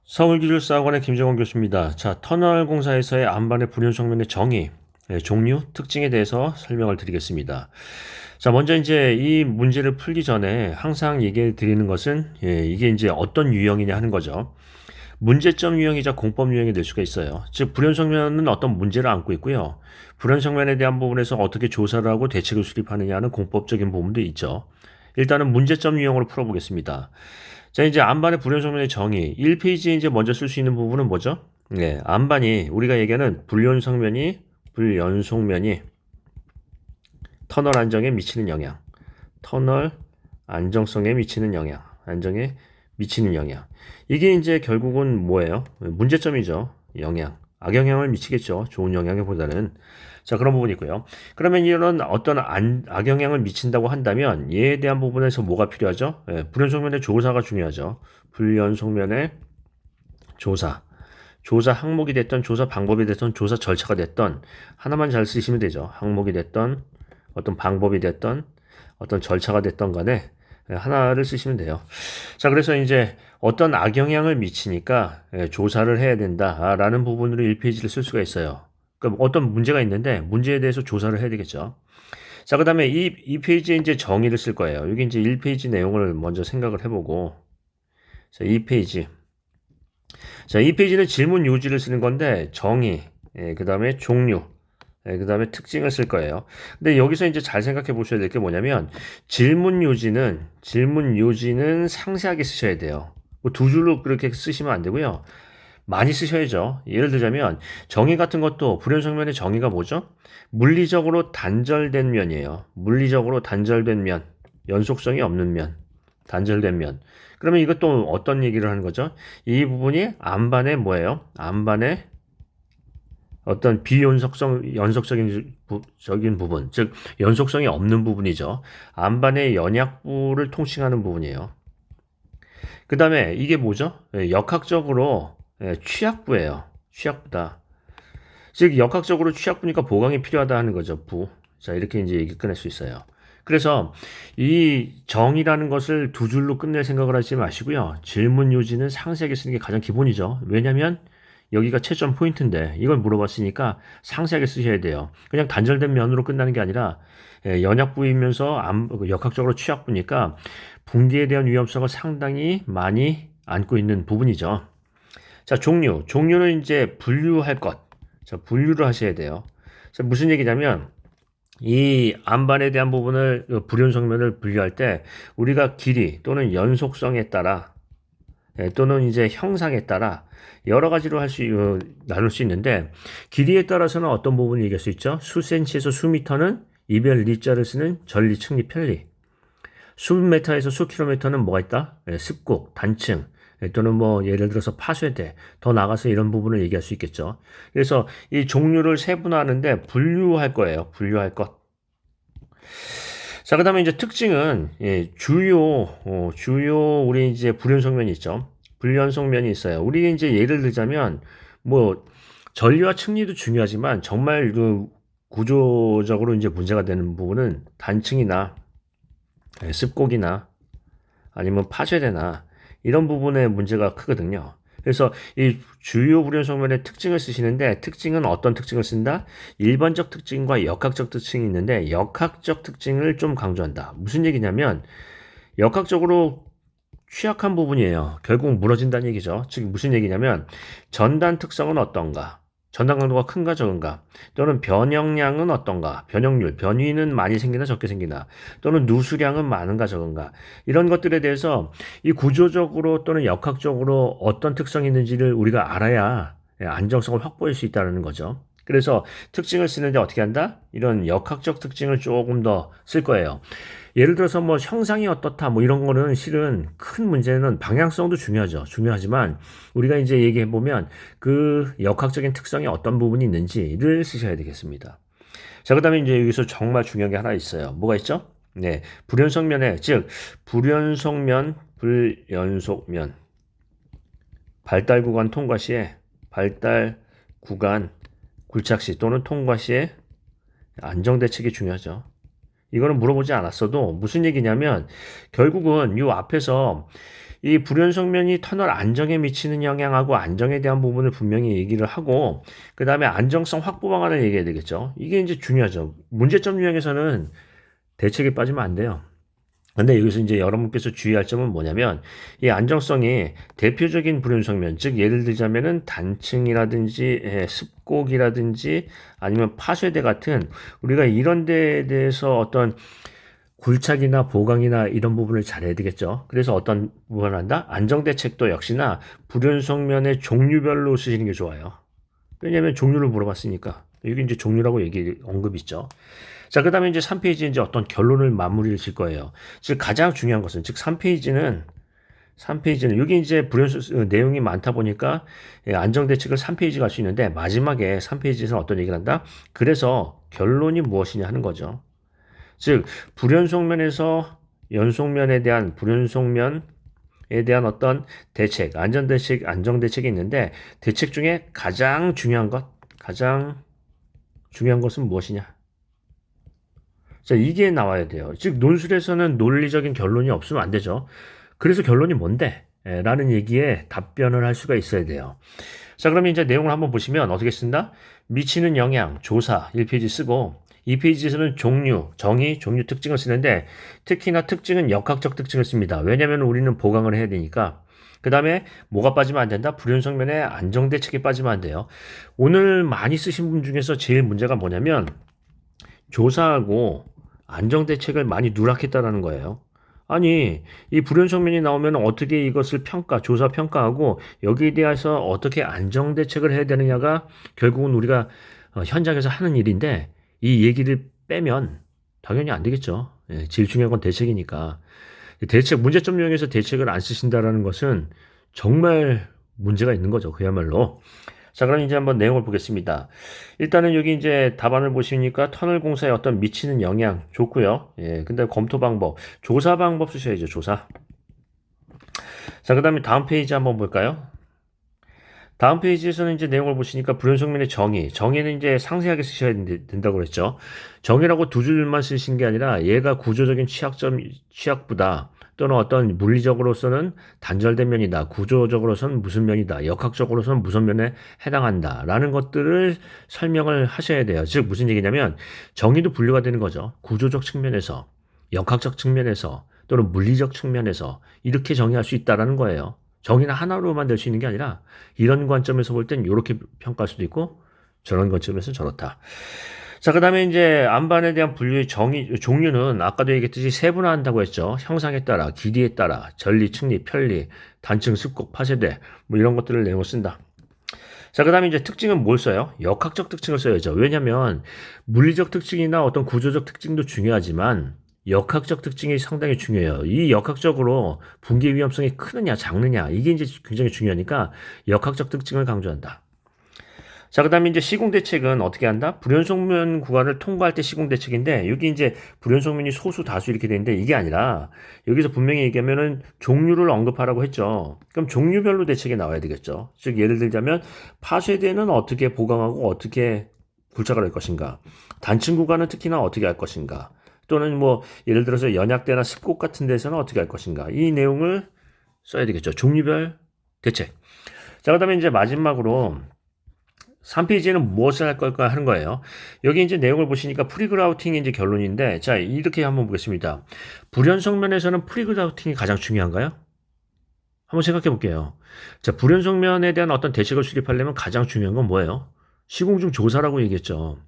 서울기술사학원의 김정원 교수입니다. 자, 터널 공사에서의 안반의 불연속면의 정의, 종류, 특징에 대해서 설명을 드리겠습니다. 자, 먼저 이제 이 문제를 풀기 전에 항상 얘기해 드리는 것은 이게 이제 어떤 유형이냐 하는 거죠. 문제점 유형이자 공법 유형이 될 수가 있어요. 즉, 불연속면은 어떤 문제를 안고 있고요. 불연속면에 대한 부분에서 어떻게 조사를 하고 대책을 수립하느냐는 공법적인 부분도 있죠. 일단은 문제점 유형으로 풀어보겠습니다. 자, 이제 안반의 불연속면의 정의. 1페이지에 이제 먼저 쓸 수 있는 부분은 뭐죠? 네, 안반이 우리가 얘기하는 불연속면이 터널 안정에 미치는 영향. 터널 안정성에 미치는 영향. 안정에 미치는 영향. 이게 이제 결국은 뭐예요? 문제점이죠. 영향. 악영향을 미치겠죠. 좋은 영향보다는. 자, 그런 부분이 있고요. 그러면 이런 어떤 악영향을 미친다고 한다면 얘에 대한 부분에서 뭐가 필요하죠? 불연속면의 조사가 중요하죠. 불연속면의 조사. 조사 항목이 됐던, 조사 방법이 됐던, 조사 절차가 됐던 하나만 잘 쓰시면 되죠. 항목이 됐던, 어떤 방법이 됐던, 어떤 절차가 됐던 간에 하나를 쓰시면 돼요. 자, 그래서 이제 어떤 악영향을 미치니까 조사를 해야 된다라는 부분으로 1페이지를 쓸 수가 있어요. 그럼 어떤 문제가 있는데 문제에 대해서 조사를 해야 되겠죠. 자, 그다음에 이 페이지에 이제 정의를 쓸 거예요. 여기 이제 1페이지 내용을 먼저 생각을 해보고, 자, 2페이지. 자, 2페이지는 질문 요지를 쓰는 건데 정의, 그다음에 종류, 그다음에 특징을 쓸 거예요. 근데 여기서 이제 잘 생각해 보셔야 될 게 뭐냐면 질문 요지는 상세하게 쓰셔야 돼요. 뭐 두 줄로 그렇게 쓰시면 안 되고요. 많이 쓰셔야죠. 예를 들자면 정의 같은 것도 불연속면의 정의가 뭐죠? 물리적으로 단절된 면이에요. 물리적으로 단절된 면, 연속성이 없는 면, 단절된 면. 그러면 이것도 어떤 얘기를 하는 거죠? 이 부분이 안반의 뭐예요? 안반의 어떤 연속적인 부분, 즉 연속성이 없는 부분이죠. 안반의 연약부를 통칭하는 부분이에요. 그 다음에 이게 뭐죠? 역학적으로 취약부예요. 취약부다. 즉 역학적으로 취약부니까 보강이 필요하다 하는 거죠. 부. 자, 이렇게 이제 얘기 끝낼 수 있어요. 그래서 이 정의라는 것을 두 줄로 끝낼 생각을 하지 마시고요. 질문 요지는 상세하게 쓰는 게 가장 기본이죠. 왜냐하면 여기가 채점 포인트인데 이걸 물어봤으니까 상세하게 쓰셔야 돼요. 그냥 단절된 면으로 끝나는 게 아니라 연약부이면서 역학적으로 취약부니까 붕괴에 대한 위험성을 상당히 많이 안고 있는 부분이죠. 자, 종류. 종류는 이제 분류할 것. 자, 분류를 하셔야 돼요. 자, 무슨 얘기냐면 이 안반에 대한 부분을 불연속면을 분류할 때 우리가 길이 또는 연속성에 따라 또는 이제 형상에 따라 여러 가지로 나눌 수 있는데 길이에 따라서는 어떤 부분을 얘기할 수 있죠? 수센치에서 수미터는 이별 리자를 쓰는 전리, 측리, 편리. 수메타에서 수킬로미터는 뭐가 있다? 습곡, 단층, 또는 뭐 예를 들어서 파쇄대, 더 나가서 이런 부분을 얘기할 수 있겠죠. 그래서 이 종류를 세분화하는데 분류할 거예요. 분류할 것. 자, 그다음에 이제 특징은 주요 우리 이제 불연속면이 있죠. 불연속면이 있어요. 우리 이제 예를 들자면 뭐 전리와 측리도 중요하지만 정말 그 구조적으로 이제 문제가 되는 부분은 단층이나 습곡이나 아니면 파쇄대나 이런 부분에 문제가 크거든요. 그래서 이 주요 불연속면의 특징을 쓰시는데 특징은 어떤 특징을 쓴다? 일반적 특징과 역학적 특징이 있는데 역학적 특징을 좀 강조한다. 무슨 얘기냐면 역학적으로 취약한 부분이에요. 결국 무너진다는 얘기죠. 즉 무슨 얘기냐면 전단 특성은 어떤가? 전단 강도가 큰가 적은가? 또는 변형량은 어떤가? 변형률, 변위는 많이 생기나 적게 생기나? 또는 누수량은 많은가 적은가? 이런 것들에 대해서 이 구조적으로 또는 역학적으로 어떤 특성이 있는지를 우리가 알아야 안정성을 확보할 수 있다는 거죠. 그래서 특징을 쓰는데 어떻게 한다? 이런 역학적 특징을 조금 더 쓸 거예요. 예를 들어서 뭐 형상이 어떻다 뭐 이런 거는 실은 큰 문제는 방향성도 중요하죠. 중요하지만 우리가 이제 얘기해 보면 그 역학적인 특성이 어떤 부분이 있는지를 쓰셔야 되겠습니다. 자, 그다음에 이제 여기서 정말 중요한 게 하나 있어요. 뭐가 있죠? 네, 불연속면에 즉 불연속면 발달 구간 통과 시에 발달 구간 굴착 시 또는 통과 시에 안정 대책이 중요하죠. 이거는 물어보지 않았어도 무슨 얘기냐면 결국은 이 앞에서 이 불연성면이 터널 안정에 미치는 영향하고 안정에 대한 부분을 분명히 얘기를 하고 그 다음에 안정성 확보 방안을 얘기해야 되겠죠. 이게 이제 중요하죠. 문제점 유형에서는 대책에 빠지면 안 돼요. 근데 여기서 이제 여러분께서 주의할 점은 뭐냐면 이 안정성이 대표적인 불연성면, 즉 예를 들자면은 단층이라든지 습곡이라든지 아니면 파쇄대 같은 우리가 이런 데에 대해서 어떤 굴착이나 보강이나 이런 부분을 잘해야 되겠죠. 그래서 어떤 부분을 한다? 안정대책도 역시나 불연성면의 종류별로 쓰시는 게 좋아요. 왜냐하면 종류를 물어봤으니까. 여기 이제 종류라고 언급이 있죠. 자, 그 다음에 이제 3페이지 이제 어떤 결론을 마무리를 질 거예요. 즉, 가장 중요한 것은, 즉, 3페이지는, 여기 이제 내용이 많다 보니까 안정대책을 3페이지 갈 수 있는데, 마지막에 3페이지에서는 어떤 얘기를 한다? 그래서 결론이 무엇이냐 하는 거죠. 즉, 불연속면에서 연속면에 대한 불연속면에 대한 어떤 대책, 안정대책이 있는데, 대책 중에 가장 중요한 것은 무엇이냐? 자, 이게 나와야 돼요. 즉, 논술에서는 논리적인 결론이 없으면 안 되죠. 그래서 결론이 뭔데? 라는 얘기에 답변을 할 수가 있어야 돼요. 자, 그러면 이제 내용을 한번 보시면 어떻게 쓴다? 미치는 영향, 조사 1페이지 쓰고 2페이지에서는 종류, 정의, 종류 특징을 쓰는데 특히나 특징은 역학적 특징을 씁니다. 왜냐하면 우리는 보강을 해야 되니까. 그 다음에 뭐가 빠지면 안 된다? 불연성면에 안정대책이 빠지면 안 돼요. 오늘 많이 쓰신 분 중에서 제일 문제가 뭐냐면 조사하고 안정대책을 많이 누락했다라는 거예요. 아니, 이 불연성면이 나오면 어떻게 이것을 조사 평가하고 여기에 대해서 어떻게 안정대책을 해야 되느냐가 결국은 우리가 현장에서 하는 일인데 이 얘기를 빼면 당연히 안 되겠죠. 예, 제일 중요한 건 대책이니까. 문제점 유형에서 대책을 안 쓰신다라는 것은 정말 문제가 있는 거죠. 그야말로. 자, 그럼 이제 한번 내용을 보겠습니다. 일단은 여기 이제 답안을 보시니까 터널 공사에 어떤 미치는 영향 좋고요. 예, 근데 검토 방법, 조사 방법 쓰셔야죠. 조사. 자, 그 다음에 다음 페이지 한번 볼까요? 다음 페이지에서는 이제 내용을 보시니까 불연성면의 정의는 이제 상세하게 쓰셔야 된다고 그랬죠. 정의라고 두 줄만 쓰신 게 아니라 얘가 구조적인 취약부다. 또는 어떤 물리적으로서는 단절된 면이다. 구조적으로서는 무슨 면이다. 역학적으로서는 무슨 면에 해당한다. 라는 것들을 설명을 하셔야 돼요. 즉 무슨 얘기냐면 정의도 분류가 되는 거죠. 구조적 측면에서, 역학적 측면에서, 또는 물리적 측면에서 이렇게 정의할 수 있다라는 거예요. 정의는 하나로만 될 수 있는 게 아니라 이런 관점에서 볼 땐 이렇게 평가할 수도 있고 저런 관점에서 저렇다. 자, 그 다음에 이제 안반에 대한 분류의 종류는 아까도 얘기했듯이 세분화한다고 했죠. 형상에 따라, 길이에 따라, 전리, 측리, 편리, 단층, 습곡, 파쇄대 뭐 이런 것들을 내용을 쓴다. 자, 그 다음에 이제 특징은 뭘 써요? 역학적 특징을 써야죠. 왜냐면 물리적 특징이나 어떤 구조적 특징도 중요하지만 역학적 특징이 상당히 중요해요. 이 역학적으로 붕괴 위험성이 크느냐 작느냐 이게 이제 굉장히 중요하니까 역학적 특징을 강조한다. 자, 그 다음에 이제 시공대책은 어떻게 한다? 불연속면 구간을 통과할 때 시공대책인데, 여기 이제 불연속면이 소수, 다수 이렇게 되는데, 이게 아니라, 여기서 분명히 얘기하면은 종류를 언급하라고 했죠. 그럼 종류별로 대책이 나와야 되겠죠. 즉, 예를 들자면, 파쇄대는 어떻게 보강하고 어떻게 굴착을 할 것인가. 단층 구간은 특히나 어떻게 할 것인가. 또는 뭐, 예를 들어서 연약대나 습곡 같은 데서는 어떻게 할 것인가. 이 내용을 써야 되겠죠. 종류별 대책. 자, 그 다음에 이제 마지막으로, 3페이지에는 무엇을 할 걸까 하는 거예요. 여기 이제 내용을 보시니까 프리그라우팅이 이제 결론인데, 자, 이렇게 한번 보겠습니다. 불연성면에서는 프리그라우팅이 가장 중요한가요? 한번 생각해 볼게요. 자, 불연성면에 대한 어떤 대책을 수립하려면 가장 중요한 건 뭐예요? 시공중 조사라고 얘기했죠.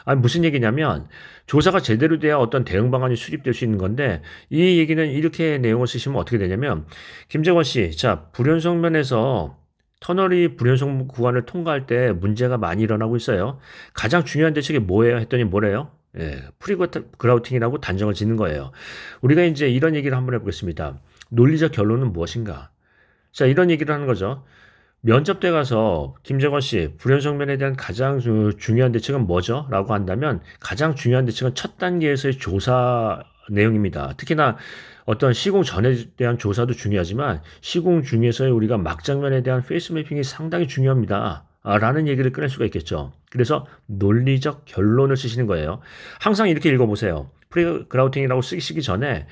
아니, 무슨 얘기냐면, 조사가 제대로 돼야 어떤 대응 방안이 수립될 수 있는 건데, 이 얘기는 이렇게 내용을 쓰시면 어떻게 되냐면, 김재권 씨, 자, 불연성면에서 터널이 불연성 구간을 통과할 때 문제가 많이 일어나고 있어요. 가장 중요한 대책이 뭐예요? 했더니 뭐래요? 예, 프리그라우팅이라고 단정을 짓는 거예요. 우리가 이제 이런 얘기를 한번 해보겠습니다. 논리적 결론은 무엇인가? 자, 이런 얘기를 하는 거죠. 면접 때 가서 김재권 씨, 불연성면에 대한 가장 중요한 대책은 뭐죠? 라고 한다면 가장 중요한 대책은 첫 단계에서의 조사 내용입니다. 특히나 어떤 시공 전에 대한 조사도 중요하지만 시공 중에서의 우리가 막장면에 대한 페이스 매핑이 상당히 중요합니다. 라는 얘기를 꺼낼 수가 있겠죠. 그래서 논리적 결론을 쓰시는 거예요. 항상 이렇게 읽어보세요. 프리그라우팅이라고 쓰시기 전에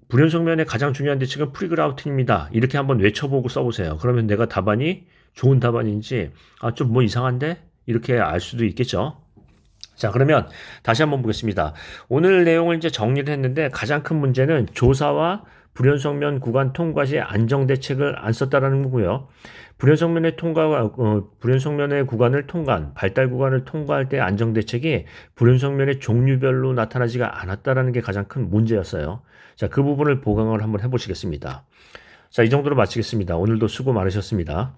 불연성면의 가장 중요한 대책은 프리그라우팅입니다. 이렇게 한번 외쳐보고 써보세요. 그러면 내가 답안이 좋은 답안인지, 좀 뭐 이상한데? 이렇게 알 수도 있겠죠. 자, 그러면 다시 한번 보겠습니다. 오늘 내용을 이제 정리를 했는데 가장 큰 문제는 조사와 불연성면 구간 통과 시 안정대책을 안 썼다라는 거고요. 불연성면의 구간을 통과한, 발달 구간을 통과할 때 안정대책이 불연성면의 종류별로 나타나지가 않았다라는 게 가장 큰 문제였어요. 자, 그 부분을 보강을 한번 해보시겠습니다. 자, 이 정도로 마치겠습니다. 오늘도 수고 많으셨습니다.